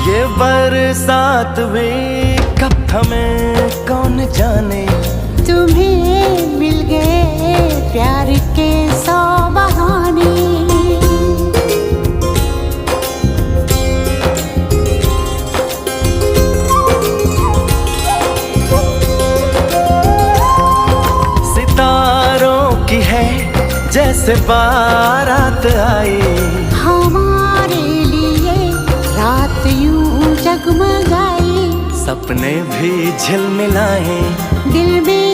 ये बरसात भी कब थमे कौन जाने। तुम्हें मिल गए प्यार के 100 बहाने। सितारों की है जैसे बारात आई, हमारे लिए रात यूं जगमगाई। सपने भी झिलमिलाए दिल में